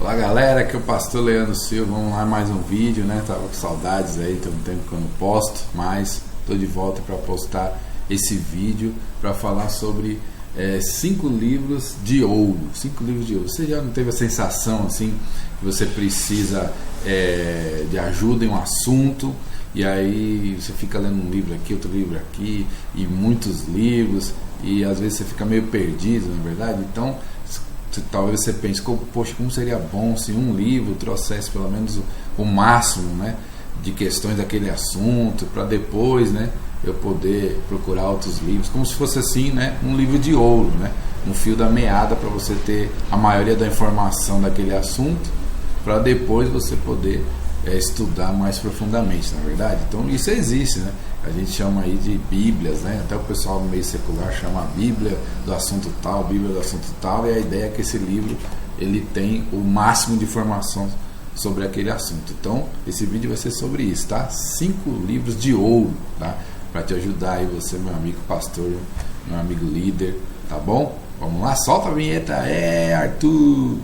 Olá galera, aqui é o pastor Leandro Silva, vamos lá mais um vídeo, né? Tava com saudades aí, tem um tempo que eu não posto, mas tô de volta para postar esse vídeo para falar sobre 5 livros de ouro. 5 livros de ouro. Você já não teve a sensação assim que você precisa de ajuda em um assunto e aí você fica lendo um livro aqui, outro livro aqui e muitos livros e às vezes você fica meio perdido, não é verdade? Então talvez você pense, poxa, como seria bom se um livro trouxesse pelo menos o máximo, né, de questões daquele assunto, para depois, né, eu poder procurar outros livros, como se fosse assim, né, um livro de ouro, né, um fio da meada para você ter a maioria da informação daquele assunto, para depois você poder estudar mais profundamente, na verdade. Então isso existe, né? A gente chama aí de bíblias, né? Até o pessoal no meio secular chama a Bíblia do assunto tal, Bíblia do assunto tal, e a ideia é que esse livro ele tem o máximo de informação sobre aquele assunto. Então esse vídeo vai ser sobre isso, tá? 5 livros de ouro, tá? Para te ajudar aí, você, meu amigo pastor, meu amigo líder, tá bom? Vamos lá, solta a vinheta, Arthur!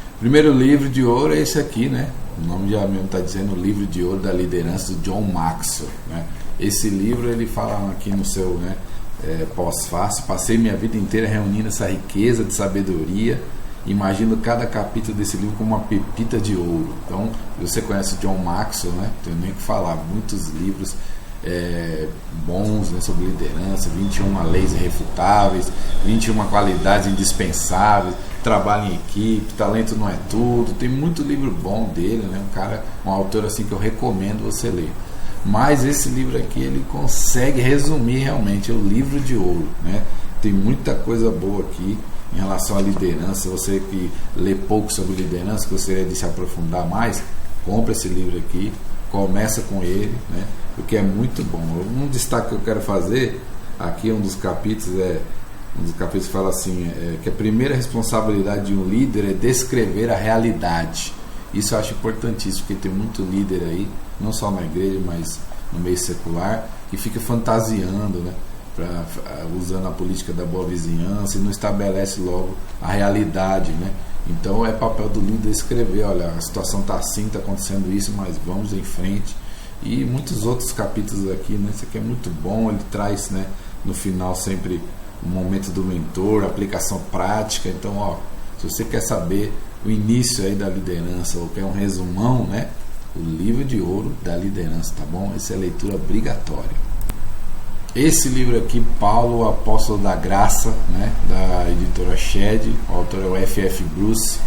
O primeiro livro de ouro é esse aqui, né? O nome já mesmo está dizendo, o livro de ouro da liderança do John Maxwell, né? Esse livro ele fala aqui no seu, né, pós-fácil: passei minha vida inteira reunindo essa riqueza de sabedoria, imagino cada capítulo desse livro como uma pepita de ouro. Então, você conhece o John Maxwell, né? Não tem nem o que falar, muitos livros bons, né, sobre liderança, 21 leis irrefutáveis, 21 qualidades indispensáveis, trabalho em equipe, talento não é tudo. Tem muito livro bom dele, né? Um autor assim que eu recomendo você ler. Mas esse livro aqui ele consegue resumir realmente o livro de ouro, né? Tem muita coisa boa aqui em relação à liderança. Você que lê pouco sobre liderança, que gostaria de se aprofundar mais, compra esse livro aqui, começa com ele, né? Porque é muito bom. Um destaque que eu quero fazer aqui, um dos capítulos fala assim, que a primeira responsabilidade de um líder é descrever a realidade. Isso eu acho importantíssimo, porque tem muito líder aí, não só na igreja, mas no meio secular, que fica fantasiando, né, usando a política da boa vizinhança e não estabelece logo a realidade, né? Então é papel do líder escrever: olha, a situação está assim, está acontecendo isso, mas vamos em frente. E muitos outros capítulos aqui, né? Isso aqui é muito bom, ele traz, né, no final sempre o momento do mentor, aplicação prática. Então, ó, se você quer saber o início aí da liderança, ou quer um resumão, né, o livro de ouro da liderança, tá bom? Essa é a leitura obrigatória. Esse livro aqui, Paulo, o Apóstolo da Graça, né, da editora Shed, o autor é o F.F. Bruce.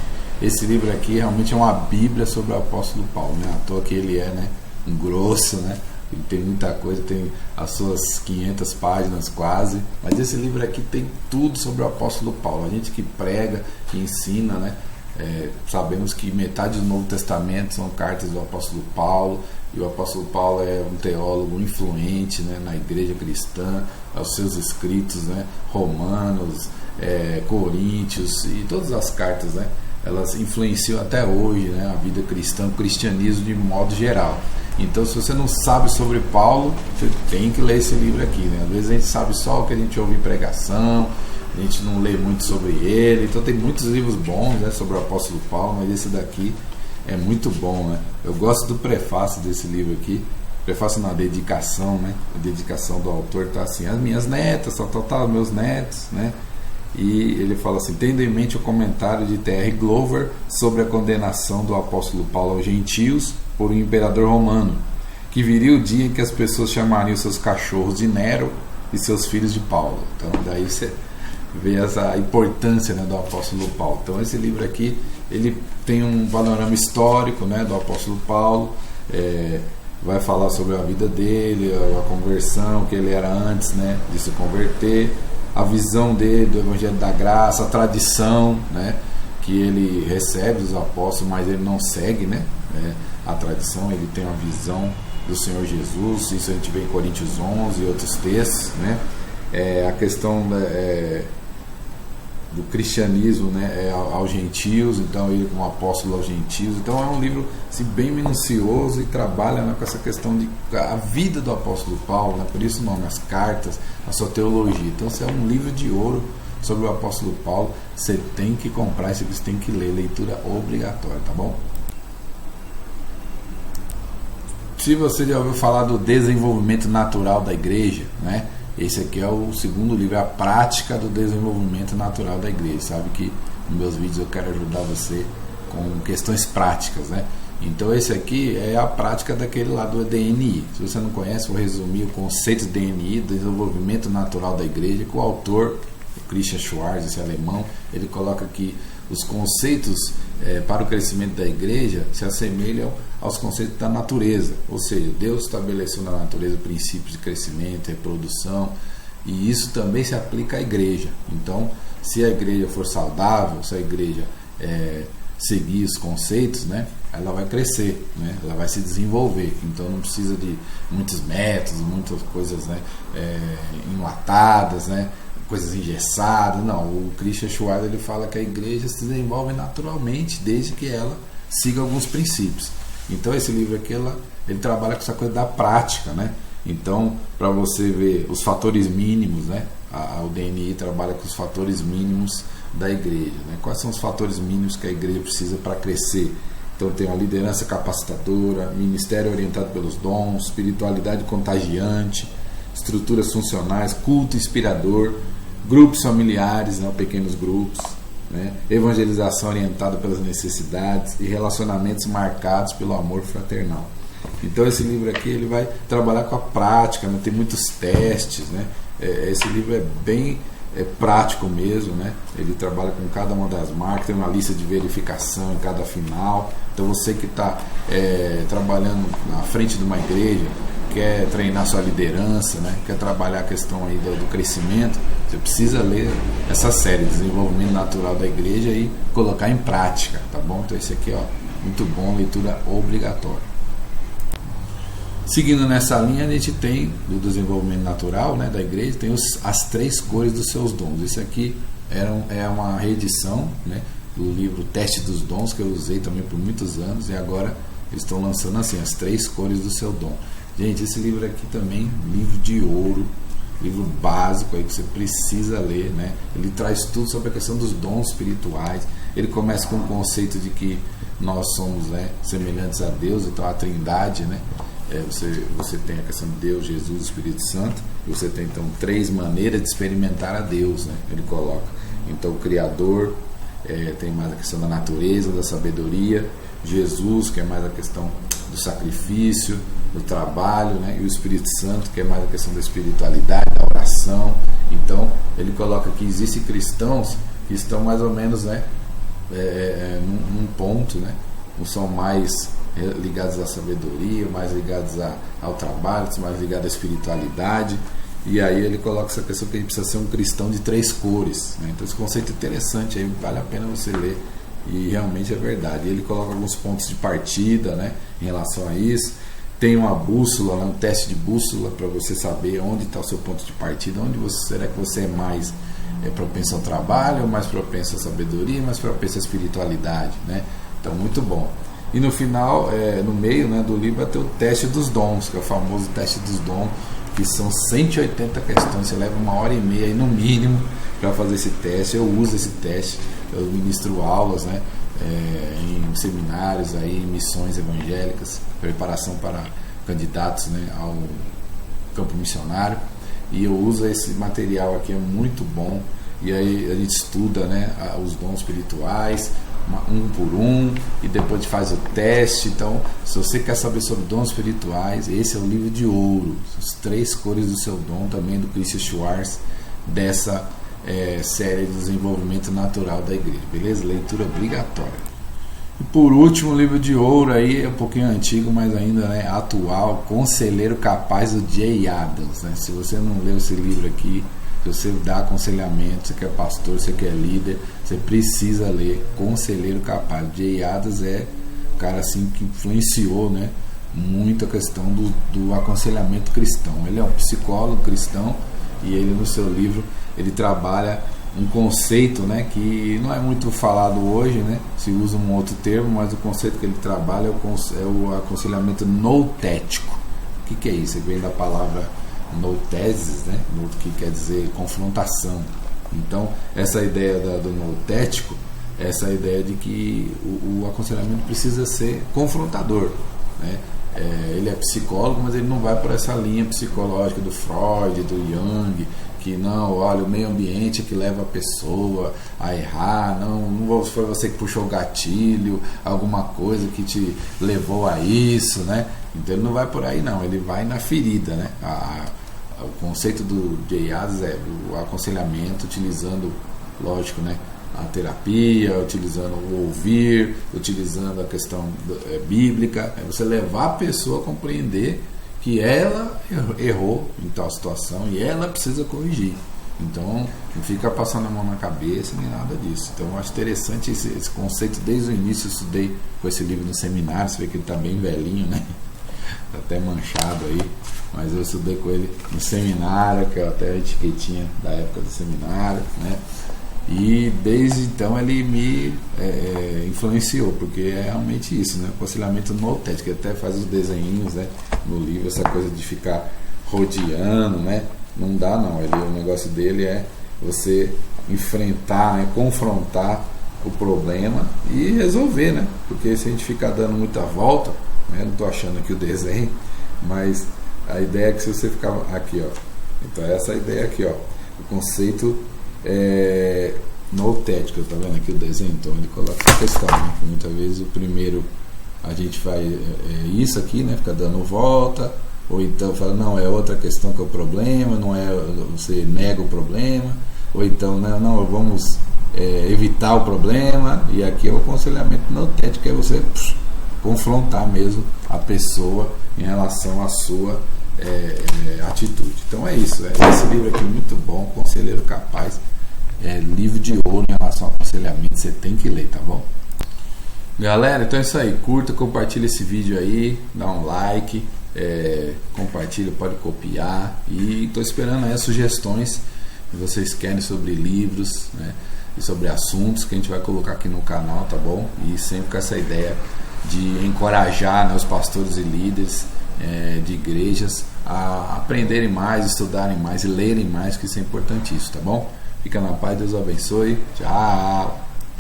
Esse livro aqui realmente é uma bíblia sobre o apóstolo Paulo, né? À toa que ele é, né, um grosso, né? Ele tem muita coisa, tem as suas 500 páginas quase, mas esse livro aqui tem tudo sobre o apóstolo Paulo. A gente que prega, que ensina, né? Sabemos que metade do Novo Testamento são cartas do apóstolo Paulo, e o apóstolo Paulo é um teólogo influente, né, na igreja cristã. Os seus escritos, né, Romanos, Coríntios e todas as cartas, né, elas influenciam até hoje, né, a vida cristã, o cristianismo de modo geral. Então, se você não sabe sobre Paulo, você tem que ler esse livro aqui, né? Às vezes a gente sabe só o que a gente ouve em pregação, a gente não lê muito sobre ele. Então tem muitos livros bons, né, sobre o apóstolo Paulo, mas esse daqui é muito bom, né? Eu gosto do prefácio desse livro aqui. Prefácio na dedicação, né? A dedicação do autor tá assim: as minhas netas, meus netos, né? E ele fala assim: tendo em mente o comentário de T.R. Glover sobre a condenação do apóstolo Paulo aos gentios por um imperador romano, que viria o dia em que as pessoas chamariam seus cachorros de Nero e seus filhos de Paulo. Então daí você vê essa importância, né, do apóstolo Paulo. Então esse livro aqui ele tem um panorama histórico, né, do apóstolo Paulo, vai falar sobre a vida dele, a conversão, que ele era antes, né, de se converter, a visão dele do Evangelho da Graça, a tradição, né, que ele recebe dos apóstolos, mas ele não segue, né, a tradição. Ele tem uma visão do Senhor Jesus. Isso a gente vê em Coríntios 11 e outros textos, né? A questão do cristianismo, né, aos gentios, então ele como apóstolo aos gentios. Então é um livro assim, bem minucioso e trabalha, né, com essa questão de a vida do apóstolo Paulo, né, por isso o nome, as cartas, a sua teologia. Então se é um livro de ouro sobre o apóstolo Paulo, você tem que comprar, você tem que ler, leitura obrigatória, tá bom? Se você já ouviu falar do desenvolvimento natural da igreja, né? Esse aqui é o segundo livro, a prática do desenvolvimento natural da igreja. Sabe que nos meus vídeos eu quero ajudar você com questões práticas, né? Então esse aqui é a prática daquele lá do DNI. Se você não conhece, vou resumir o conceito de DNI, desenvolvimento natural da igreja, que o autor, o Christian Schwarz, esse alemão, ele coloca aqui os conceitos para o crescimento da igreja se assemelham aos conceitos da natureza, ou seja, Deus estabeleceu na natureza princípios de crescimento, reprodução, e isso também se aplica à igreja. Então, se a igreja for saudável, se a igreja seguir os conceitos, né, ela vai crescer, né, ela vai se desenvolver. Então não precisa de muitos métodos, muitas coisas, né, enlatadas, né, coisas engessadas. Não, o Christian Schwarz, ele fala que a igreja se desenvolve naturalmente desde que ela siga alguns princípios. Então esse livro aqui ele trabalha com essa coisa da prática, né? Então, para você ver os fatores mínimos, né? O DNI trabalha com os fatores mínimos da igreja, né? Quais são os fatores mínimos que a igreja precisa para crescer? Então tem a liderança capacitadora, ministério orientado pelos dons, espiritualidade contagiante, estruturas funcionais, culto inspirador, grupos familiares, né, pequenos grupos, né, evangelização orientada pelas necessidades e relacionamentos marcados pelo amor fraternal. Então esse livro aqui ele vai trabalhar com a prática, né, tem muitos testes, né, esse livro é bem prático mesmo, né, ele trabalha com cada uma das marcas, tem uma lista de verificação em cada final. Então você que está trabalhando na frente de uma igreja, quer treinar sua liderança, né? Quer trabalhar a questão aí do crescimento, você precisa ler essa série, Desenvolvimento Natural da Igreja, e colocar em prática, tá bom? Então esse aqui, ó, muito bom, leitura obrigatória. Seguindo nessa linha, a gente tem do desenvolvimento natural, né, da igreja, tem as 3 cores dos seus dons. Esse aqui é uma reedição, né, do livro Teste dos Dons, que eu usei também por muitos anos, e agora eles estão lançando assim, as 3 cores do seu dom. Gente, esse livro aqui também, livro de ouro, livro básico aí que você precisa ler, né? Ele traz tudo sobre a questão dos dons espirituais. Ele começa com o conceito de que nós somos, né, semelhantes a Deus, então a Trindade, né? Você tem a questão de Deus, Jesus, Espírito Santo, e você tem então 3 maneiras de experimentar a Deus, né? Ele coloca. Então o Criador, tem mais a questão da natureza, da sabedoria, Jesus, que é mais a questão do sacrifício, do trabalho, né? E o Espírito Santo, que é mais a questão da espiritualidade, da oração. Então ele coloca que existem cristãos que estão mais ou menos, né, num ponto, né? Não são mais ligados à sabedoria, mais ligados ao trabalho, mais ligados à espiritualidade. E aí ele coloca essa questão que a gente precisa ser um cristão de 3 cores, né? Então esse conceito é interessante, aí vale a pena você ler, e realmente é verdade. Ele coloca alguns pontos de partida, né, em relação a isso. Tem uma bússola, um teste de bússola para você saber onde está o seu ponto de partida, será que você é mais propenso ao trabalho, mais propenso à sabedoria, mais propenso à espiritualidade, né? Então muito bom. E no final, no meio, né, do livro, vai ter o teste dos dons, que é o famoso teste dos dons, que são 180 questões. Você leva 1h30 aí, no mínimo, para fazer esse teste. Eu uso esse teste, eu ministro aulas, né, em seminários, aí, em missões evangélicas, preparação para candidatos, né, ao campo missionário, e eu uso esse material aqui, é muito bom. E aí a gente estuda, né, os dons espirituais, um por um, e depois a gente faz o teste. Então, se você quer saber sobre dons espirituais, esse é o livro de ouro, as 3 cores do seu dom, também do Christian Schwarz, dessa série de desenvolvimento natural da igreja, beleza? Leitura obrigatória. E por último, o livro de ouro aí é um pouquinho antigo, mas ainda, né, atual, Conselheiro Capaz, do Jay Adams, né? Se você não leu esse livro aqui, se você dá aconselhamento, você que é pastor, você que é líder, você precisa ler Conselheiro Capaz. Jay Adams é um cara assim que influenciou, né, muito a questão do aconselhamento cristão. Ele é um psicólogo cristão, e ele, no seu livro, ele trabalha um conceito, né, que não é muito falado hoje, né, se usa um outro termo, mas o conceito que ele trabalha é o aconselhamento noutético. O que é isso? Ele vem da palavra noutesis, né, que quer dizer confrontação. Então, essa ideia do noutético, essa ideia de que o aconselhamento precisa ser confrontador, né? Ele é psicólogo, mas ele não vai por essa linha psicológica do Freud, do Jung, que não, olha, o meio ambiente é que leva a pessoa a errar, não foi você que puxou o gatilho, alguma coisa que te levou a isso, né? Então ele não vai por aí não, ele vai na ferida, né? O conceito do Jay Adams é o aconselhamento utilizando, lógico, né, a terapia, utilizando o ouvir, utilizando a questão bíblica, é você levar a pessoa a compreender que ela errou em tal situação e ela precisa corrigir. Então não fica passando a mão na cabeça nem nada disso. Então eu acho interessante esse conceito. Desde o início eu estudei com esse livro no seminário. Você vê que ele está bem velhinho, né? Está até manchado aí, mas eu estudei com ele no seminário, que é até a etiquetinha da época do seminário, né? E desde então ele me influenciou, porque é realmente isso, né? Aconselhamento noutético, que até faz os desenhinhos, né, no livro, essa coisa de ficar rodeando, né? Não dá não, o negócio dele é você enfrentar, né, confrontar o problema e resolver, né? Porque se a gente ficar dando muita volta, né, não estou achando aqui o desenho, mas a ideia é que se você ficar aqui, ó, então essa é a ideia aqui, ó, o conceito noutético, tá vendo aqui o desenho? Então ele coloca essa questão, né? Muitas vezes o primeiro a gente faz isso aqui, né? Fica dando volta, ou então fala, não, é outra questão que é o problema, não é, você nega o problema, ou então, não vamos evitar o problema, e aqui é o aconselhamento noutético, é você confrontar mesmo a pessoa em relação à sua atitude. Então é isso, esse livro aqui é muito bom, Conselheiro Capaz, livro de ouro em relação ao aconselhamento, você tem que ler, tá bom? Galera, então é isso aí, curta, compartilha esse vídeo aí, dá um like, compartilha, pode copiar, e estou esperando aí as sugestões que vocês querem sobre livros, né, e sobre assuntos que a gente vai colocar aqui no canal, tá bom? E sempre com essa ideia de encorajar, né, os pastores e líderes de igrejas a aprenderem mais, estudarem mais e lerem mais, que isso é importantíssimo, tá bom? Fica na paz, Deus abençoe, tchau!